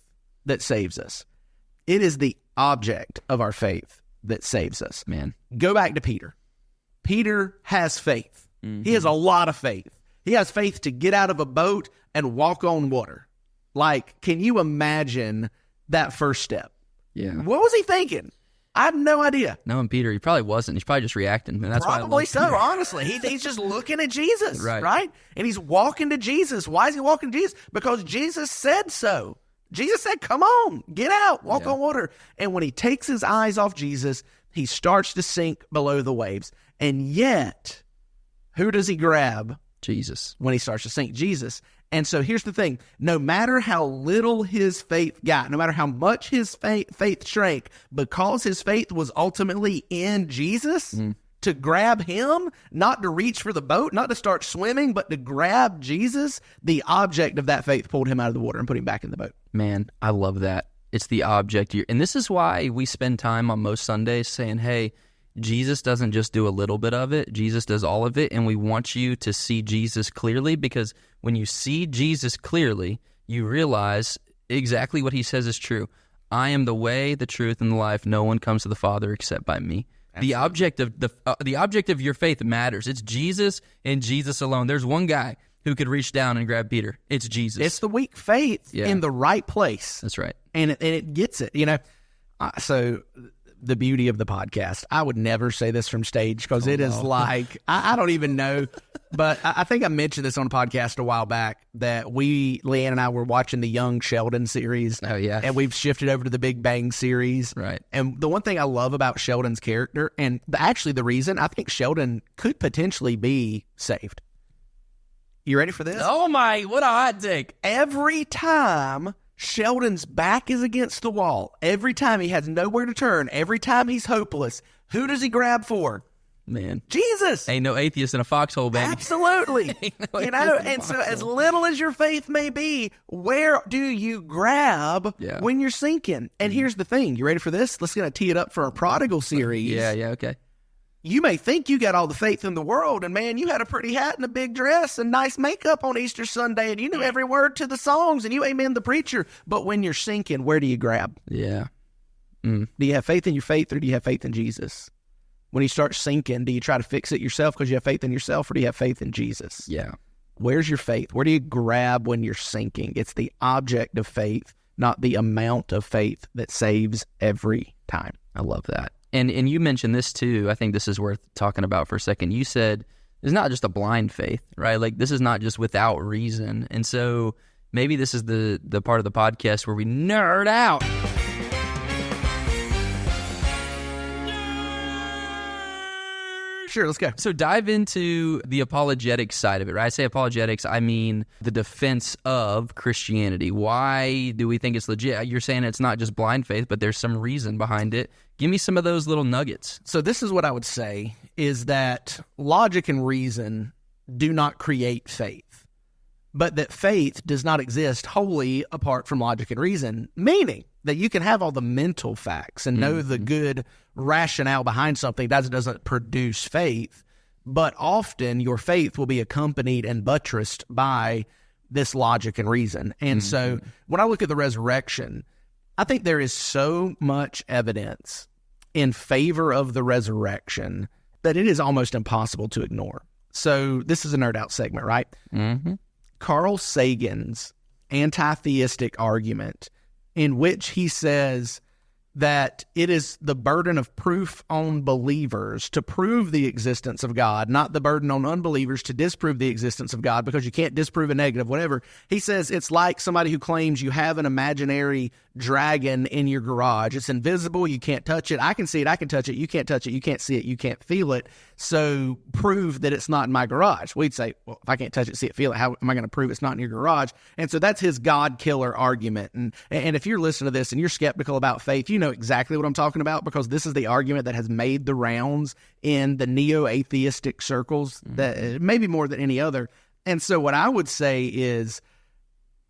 that saves us. It is the object of our faith that saves us. Man. Go back to Peter. Peter has faith. He has a lot of faith. He has faith to get out of a boat and walk on water. Like, can you imagine that first step? Yeah. What was he thinking? I have no idea. Knowing Peter, he probably wasn't. He's probably just reacting. And that's Probably so, Peter. honestly. He's just looking at Jesus, Right. right? And he's walking to Jesus. Why is he walking to Jesus? Because Jesus said so. Jesus said, come on, get out, walk on water. And when he takes his eyes off Jesus, he starts to sink below the waves. And yet, who does he grab? Jesus. When he starts to sink, Jesus. And so here's the thing. No matter how little his faith got, no matter how much his faith shrank, because his faith was ultimately in Jesus, to grab him, not to reach for the boat, not to start swimming, but to grab Jesus, the object of that faith pulled him out of the water and put him back in the boat. Man, I love that. It's the object. And this is why we spend time on most Sundays saying, hey, Jesus doesn't just do a little bit of it. Jesus does all of it, and we want you to see Jesus clearly, because when you see Jesus clearly, you realize exactly what he says is true. I am the way, the truth, and the life. No one comes to the Father except by me. Absolutely. The object of your faith matters. It's Jesus and Jesus alone. There's one guy who could reach down and grab Peter. It's Jesus. It's the weak faith in the right place. That's right. And it gets it, So the beauty of the podcast, I would never say this from stage because it is like, I don't even know, but I think I mentioned this on a podcast a while back that Leanne and I were watching the Young Sheldon series. Oh, yeah. And we've shifted over to the Big Bang series. Right. And the one thing I love about Sheldon's character, and actually the reason I think Sheldon could potentially be saved. You ready for this? Oh, my, what a hot take. Every time Sheldon's back is against the wall, every time he has nowhere to turn, every time he's hopeless, who does he grab for? Man. Jesus. Ain't no atheist in a foxhole, baby. Absolutely. And so as little as your faith may be, where do you grab when you're sinking? And here's the thing. You ready for this? Let's gonna tee it up for our Prodigal series. Yeah, okay. You may think you got all the faith in the world, and man, you had a pretty hat and a big dress and nice makeup on Easter Sunday, and you knew every word to the songs, and you amen the preacher. But when you're sinking, where do you grab? Yeah. Do you have faith in your faith, or do you have faith in Jesus? When you start sinking, do you try to fix it yourself because you have faith in yourself, or do you have faith in Jesus? Yeah. Where's your faith? Where do you grab when you're sinking? It's the object of faith, not the amount of faith that saves every time. I love that. And you mentioned this too. I think this is worth talking about for a second. You said it's not just a blind faith, right? Like this is not just without reason. And so maybe this is the part of the podcast where we nerd out. Sure, let's go. So dive into the apologetic side of it, right? I say apologetics, I mean the defense of Christianity. Why do we think it's legit? You're saying it's not just blind faith, but there's some reason behind it. Give me some of those little nuggets. So this is what I would say, is that logic and reason do not create faith, but that faith does not exist wholly apart from logic and reason, meaning that you can have all the mental facts and know the good rationale behind something that doesn't produce faith, but often your faith will be accompanied and buttressed by this logic and reason. And so when I look at the resurrection, I think there is so much evidence in favor of the resurrection that it is almost impossible to ignore. So this is a nerd out segment, right? Carl Sagan's anti-theistic argument, in which he says that it is the burden of proof on believers to prove the existence of God, not the burden on unbelievers to disprove the existence of God, because you can't disprove a negative, whatever. He says it's like somebody who claims you have an imaginary dragon in your garage. It's invisible. You can't touch it. I can see it. I can touch it. You can't touch it. You can't see it. You can't feel it. So prove that it's not in my garage. We'd say, well, if I can't touch it, see it, feel it, how am I going to prove it's not in your garage? And so that's his God killer argument. And if you're listening to this and you're skeptical about faith, you know exactly what I'm talking about, because this is the argument that has made the rounds in the neo-atheistic circles, that maybe more than any other. And so what I would say is,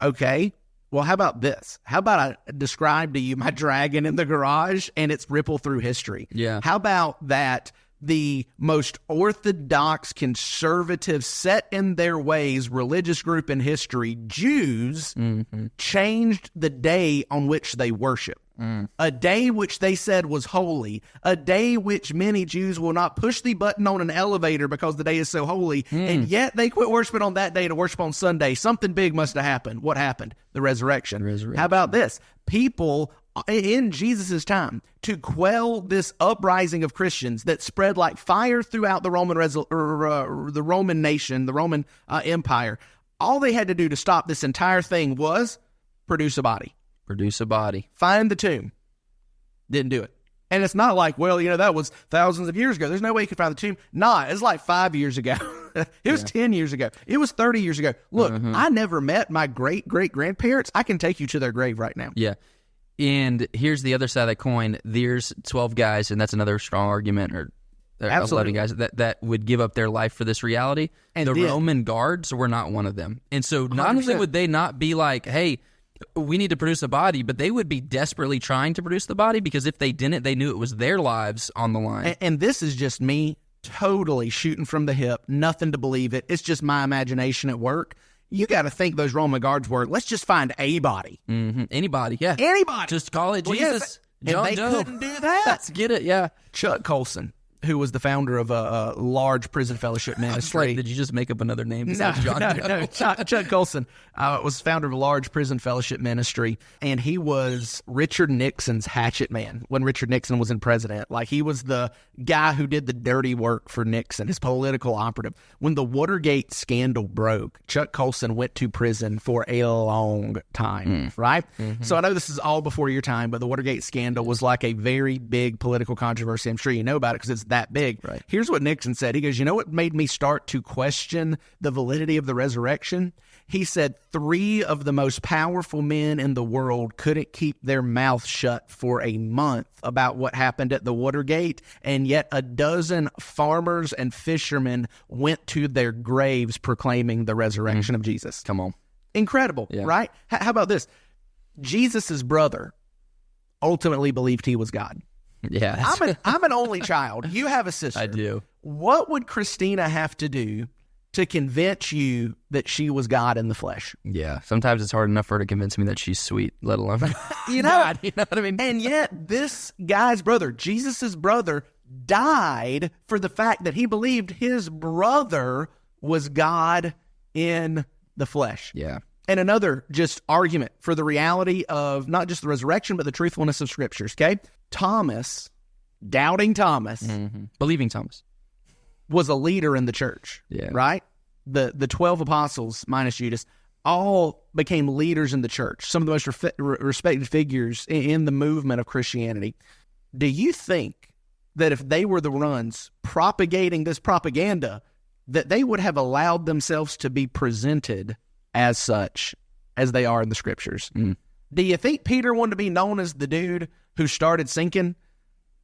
okay, well, how about this? How about I describe to you my dragon in the garage and its ripple through history? Yeah. How about that the most orthodox, conservative, set in their ways religious group in history, Jews, changed the day on which they worship. A day which they said was holy, a day which many Jews will not push the button on an elevator because the day is so holy, and yet they quit worshiping on that day to worship on Sunday. Something big must have happened. What happened? The resurrection. How about this? People in Jesus' time, to quell this uprising of Christians that spread like fire throughout the Roman the Roman nation, the Roman Empire, all they had to do to stop this entire thing was produce a body. Produce a body. Find the tomb. Didn't do it. And it's not like, well, that was thousands of years ago. There's no way you could find the tomb. Nah, it's like 5 years ago. It was 10 years ago. It was 30 years ago. Look, I never met my great-great-grandparents. I can take you to their grave right now. Yeah. And here's the other side of that coin. There's 12 guys, and that's another strong argument, or 11 guys that would give up their life for this reality. And the Roman guards were not one of them. And so not 100%. Only would they not be like, hey, we need to produce a body, but they would be desperately trying to produce the body, because if they didn't, they knew it was their lives on the line. And this is just me totally shooting from the hip, nothing to believe it. It's just my imagination at work. you got to think those Roman guards were, let's just find a body. Mm-hmm. Anybody, yeah. Anybody. Just call it Jesus. And they couldn't do that. Let's get it, yeah. Chuck Colson, who was the founder of a large prison fellowship ministry. Did you just make up another name besides John Doe? No. Chuck Colson was founder of a large prison fellowship ministry, and he was Richard Nixon's hatchet man when Richard Nixon was in president. Like, he was the guy who did the dirty work for Nixon, his political operative. When the Watergate scandal broke, Chuck Colson went to prison for a long time, right? Mm-hmm. So I know this is all before your time, but the Watergate scandal was like a very big political controversy. I'm sure you know about it because it's that big. Right. Here's what Nixon said. He goes, you know what made me start to question the validity of the resurrection? He said 3 of the most powerful men in the world couldn't keep their mouth shut for a month about what happened at the Watergate, and yet a dozen farmers and fishermen went to their graves proclaiming the resurrection of Jesus. Come on. Incredible, right? How about this? Jesus' brother ultimately believed he was God. Yeah. I'm an only child. You have a sister. I do. What would Christina have to do to convince you that she was God in the flesh? Yeah. Sometimes it's hard enough for her to convince me that she's sweet, let alone you know, God. You know what I mean? And yet this guy's brother, Jesus' brother, died for the fact that he believed his brother was God in the flesh. Yeah. And another just argument for the reality of not just the resurrection, but the truthfulness of scriptures, okay? Thomas, doubting Thomas, believing Thomas, was a leader in the church, right? The 12 apostles, minus Judas, all became leaders in the church, some of the most respected figures in the movement of Christianity. Do you think that if they were the ones propagating this propaganda, that they would have allowed themselves to be presented as such as they are in the scriptures? Do you think Peter wanted to be known as the dude who started sinking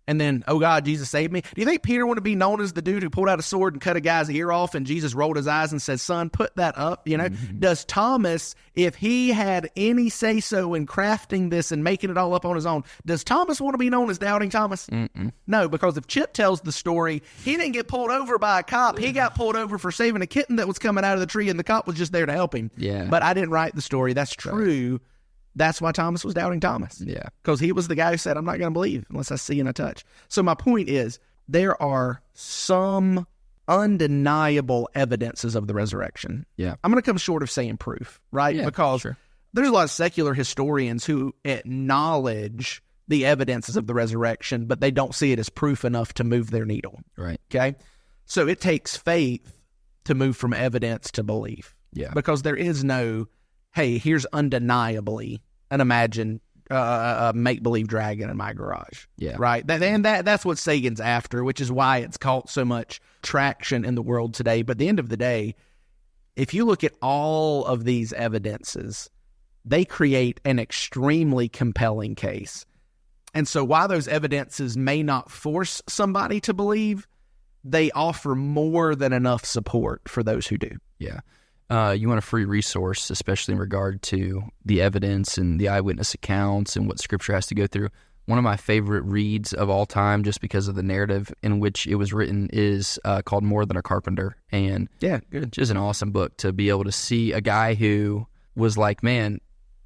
and then, oh God, Jesus saved me? Do you think Peter wanted to be known as the dude who pulled out a sword and cut a guy's ear off and Jesus rolled his eyes and said, son, put that up? You know, does Thomas, if he had any say-so in crafting this and making it all up on his own, does Thomas want to be known as doubting Thomas? No, because if Chip tells the story, he didn't get pulled over by a cop. He got pulled over for saving a kitten that was coming out of the tree, and the cop was just there to help him. Yeah. But I didn't write the story. That's true. That's why Thomas was doubting Thomas. Yeah. Because he was the guy who said, I'm not going to believe unless I see and I touch. So my point is, there are some undeniable evidences of the resurrection. Yeah. I'm going to come short of saying proof, right? Yeah, because there's a lot of secular historians who acknowledge the evidences of the resurrection, but they don't see it as proof enough to move their needle. Right. Okay? So it takes faith to move from evidence to belief. Yeah. Because there is no, hey, here's undeniably an imagined make-believe dragon in my garage. Yeah. Right? That's what Sagan's after, which is why it's caught so much traction in the world today. But at the end of the day, if you look at all of these evidences, they create an extremely compelling case. And so while those evidences may not force somebody to believe, they offer more than enough support for those who do. Yeah. You want a free resource, especially in regard to the evidence and the eyewitness accounts and what Scripture has to go through. One of my favorite reads of all time, just because of the narrative in which it was written, is called More Than a Carpenter. And just an awesome book to be able to see a guy who was like, man,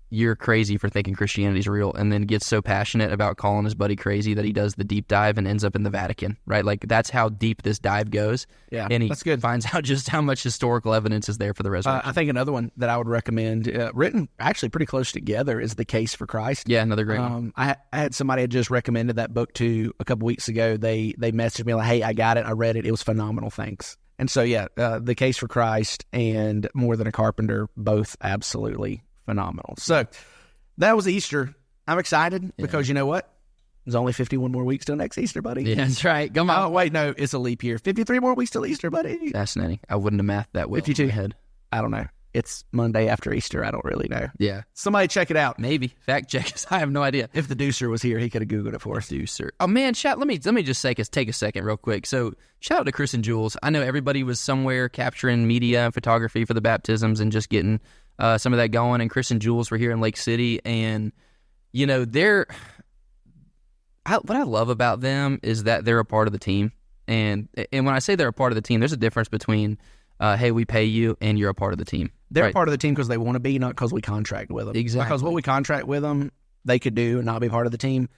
you're crazy for thinking Christianity's real, and then gets so passionate about calling his buddy crazy that he does the deep dive and ends up in the Vatican, right? Like, that's how deep this dive goes. Yeah, and he that's good. Finds out just how much historical evidence is there for the resurrection. I think another one that I would recommend, written actually pretty close together, is The Case for Christ. Yeah, another great one. I had somebody had just recommended that book to a couple weeks ago. They messaged me like, hey, I got it. I read it. It was phenomenal. Thanks. And so, The Case for Christ and More Than a Carpenter, both absolutely phenomenal. So that was Easter. I'm excited because you know what? There's only 51 more weeks till next Easter, buddy. Yeah, that's right. Come on. Oh, wait, no, it's a leap year. 53 more weeks till Easter, buddy. Fascinating. I wouldn't have mathed that well 52. in my head. I don't know. It's Monday after Easter. I don't really know. Yeah. Somebody check it out. Maybe. Fact check us. I have no idea. If the Deucer was here, he could have Googled it for us. Deucer. Oh, man, let me just take a second real quick. So, shout out to Chris and Jules. I know everybody was somewhere capturing media and photography for the baptisms and just getting some of that going. And Chris and Jules were here in Lake City. And, you know, what I love about them is that they're a part of the team. And when I say they're a part of the team, there's a difference between hey, we pay you and you're a part of the team. They're part of the team because they want to be, not because we contract with them. Exactly. Because what we contract with them, they could do and not be part of the team.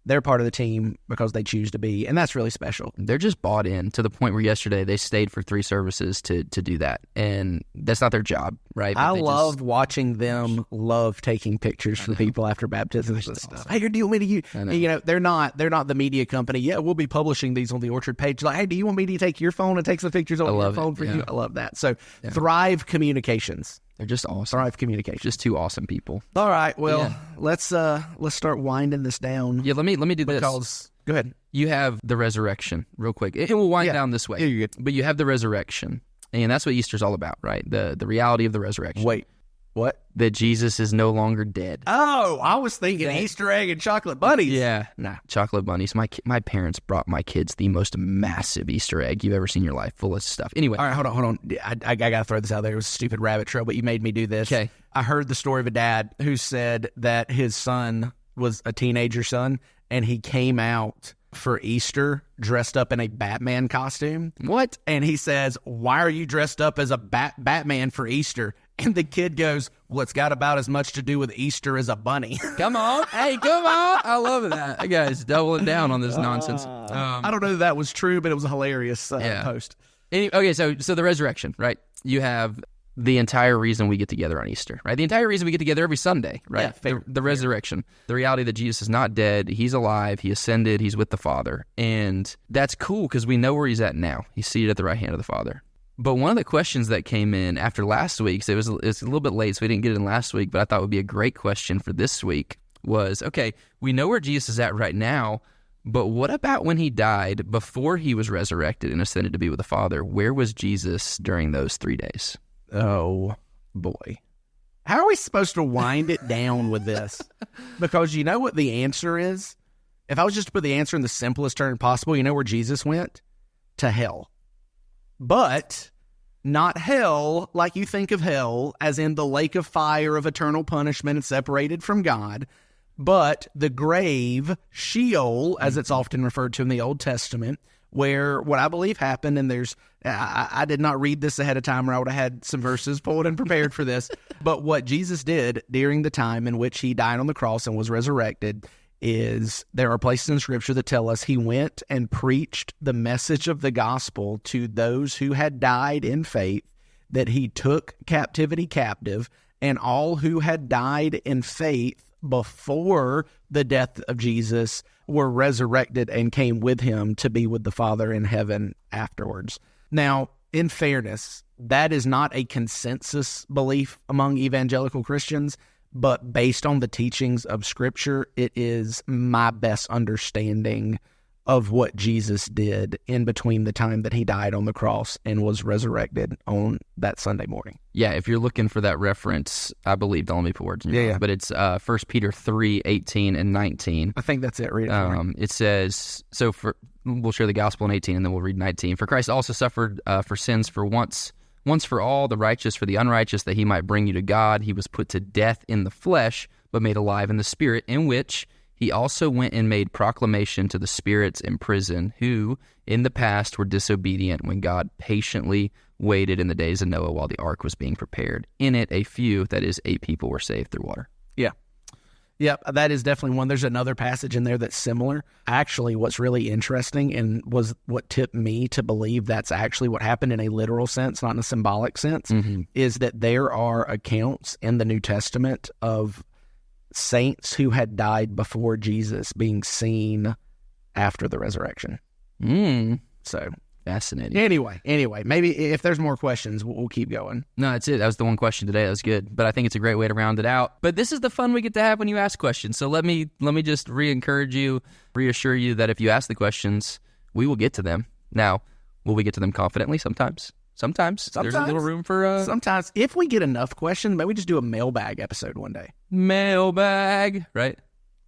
They're part of the team because they choose to be, and that's really special. They're just bought in to the point where yesterday they stayed for 3 services to do that, and that's not their job, right? But I love watching them love taking pictures for people after baptism and stuff. Awesome. Hey, do you want me to? You know, they're not the media company. Yeah, we'll be publishing these on the Orchard page. Like, hey, do you want me to take your phone and take some pictures on your phone for you? I love that. So, Thrive Communications. They're just awesome. Thrive Communications. Just 2 awesome people. All right. Well, let's start winding this down. Yeah, let me do this. Go ahead. You have the resurrection, real quick. It will wind down this way. Yeah, you're good. But you have the resurrection, and that's what Easter's all about, right? The reality of the resurrection. Wait, what? That Jesus is no longer dead. Oh, I was thinking Easter egg and chocolate bunnies. Yeah, chocolate bunnies. My parents brought my kids the most massive Easter egg you've ever seen in your life, full of stuff. Anyway. All right, hold on. I got to throw this out there. It was a stupid rabbit trail, but you made me do this. Okay. I heard the story of a dad who said that his son was a teenager son, and he came out for Easter dressed up in a Batman costume. What? And he says, "Why are you dressed up as a Batman for Easter?" And the kid goes, "Well, it's got about as much to do with Easter as a bunny." Come on. Hey, come on. I love that. That guy's doubling down on this nonsense. I don't know if that was true, but it was a hilarious post. Okay, so the resurrection, right? You have the entire reason we get together on Easter, right? The entire reason we get together every Sunday, right? Yeah, the resurrection. The reality that Jesus is not dead. He's alive. He ascended. He's with the Father. And that's cool because we know where he's at now. He's seated at the right hand of the Father. But one of the questions that came in after last week's, it's a little bit late, so we didn't get it in last week, but I thought would be a great question for this week was, okay, we know where Jesus is at right now, but what about when he died before he was resurrected and ascended to be with the Father? Where was Jesus during those 3 days? Oh, boy. How are we supposed to wind it down with this? Because you know what the answer is? If I was just to put the answer in the simplest term possible, you know where Jesus went? To hell. But not hell like you think of hell, as in the lake of fire of eternal punishment and separated from God, but the grave, Sheol, as it's often referred to in the Old Testament, where what I believe happened, and I did not read this ahead of time or I would have had some verses pulled and prepared for this, but what Jesus did during the time in which he died on the cross and was resurrected is there are places in Scripture that tell us he went and preached the message of the gospel to those who had died in faith, that he took captivity captive, and all who had died in faith before the death of Jesus were resurrected and came with him to be with the Father in heaven afterwards. Now, in fairness, that is not a consensus belief among evangelical Christians, but based on the teachings of Scripture, it is my best understanding of what Jesus did in between the time that he died on the cross and was resurrected on that Sunday morning. Yeah, if you're looking for that reference, I believe, don't let me put words in your mouth, but it's 1 Peter 3, 18 and 19. I think that's it. Read it for me. It says, we'll share the gospel in 18 and then we'll read 19. For Christ also suffered for sins for once for all, the righteous for the unrighteous, that he might bring you to God. He was put to death in the flesh, but made alive in the spirit, in which he also went and made proclamation to the spirits in prison, who in the past were disobedient when God patiently waited in the days of Noah while the ark was being prepared. In it, a few, that is 8 people, were saved through water. Yeah. Yep, that is definitely one. There's another passage in there that's similar. Actually, what's really interesting and was what tipped me to believe that's actually what happened in a literal sense, not in a symbolic sense, is that there are accounts in the New Testament of saints who had died before Jesus being seen after the resurrection. So fascinating. Anyway, maybe if there's more questions, we'll keep going. No, that's it. That was the one question today. That was good. But I think it's a great way to round it out. But this is the fun we get to have when you ask questions. So let me just reassure you that if you ask the questions, we will get to them. Now, will we get to them confidently? Sometimes. There's a little room for... Sometimes. If we get enough questions, maybe we just do a mailbag episode one day. Mailbag, right?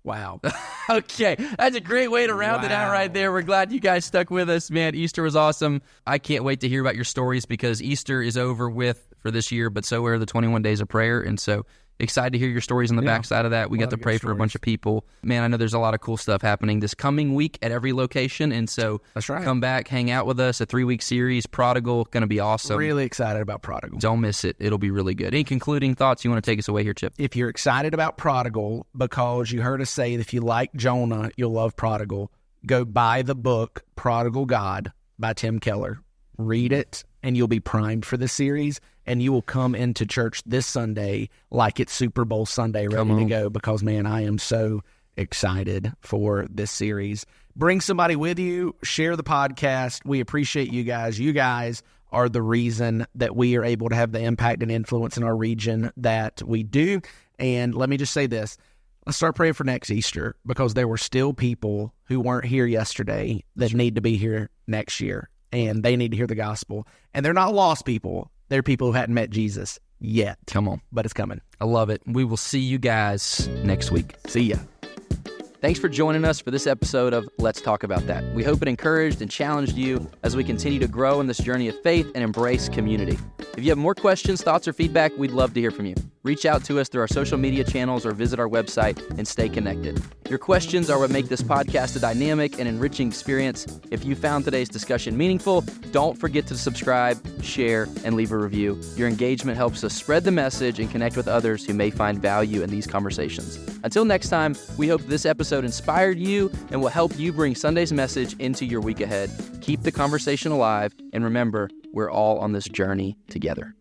Wow. Okay, that's a great way to round it out right there. We're glad you guys stuck with us, man. Easter was awesome. I can't wait to hear about your stories because Easter is over with for this year, but so are the 21 days of prayer. And so excited to hear your stories on the backside of that. We got to pray for a bunch of people. Man, I know there's a lot of cool stuff happening this coming week at every location, and so that's right. Come back, hang out with us. A 3-week series, Prodigal, going to be awesome. Really excited about Prodigal. Don't miss it. It'll be really good. Any concluding thoughts you want to take us away here, Chip? If you're excited about Prodigal because you heard us say that if you like Jonah, you'll love Prodigal, go buy the book Prodigal God by Tim Keller. Read it, and you'll be primed for the series, and you will come into church this Sunday like it's Super Bowl Sunday, ready to go, because, man, I am so excited for this series. Bring somebody with you. Share the podcast. We appreciate you guys. You guys are the reason that we are able to have the impact and influence in our region that we do. And let me just say this. Let's start praying for next Easter, because there were still people who weren't here yesterday that need to be here next year, and they need to hear the gospel. And they're not lost people. They're people who hadn't met Jesus yet. Come on. But it's coming. I love it. We will see you guys next week. See ya. Thanks for joining us for this episode of Let's Talk About That. We hope it encouraged and challenged you as we continue to grow in this journey of faith and embrace community. If you have more questions, thoughts, or feedback, we'd love to hear from you. Reach out to us through our social media channels or visit our website and stay connected. Your questions are what make this podcast a dynamic and enriching experience. If you found today's discussion meaningful, don't forget to subscribe, share, and leave a review. Your engagement helps us spread the message and connect with others who may find value in these conversations. Until next time, we hope this episode inspired you and will help you bring Sunday's message into your week ahead. Keep the conversation alive, and remember, we're all on this journey together.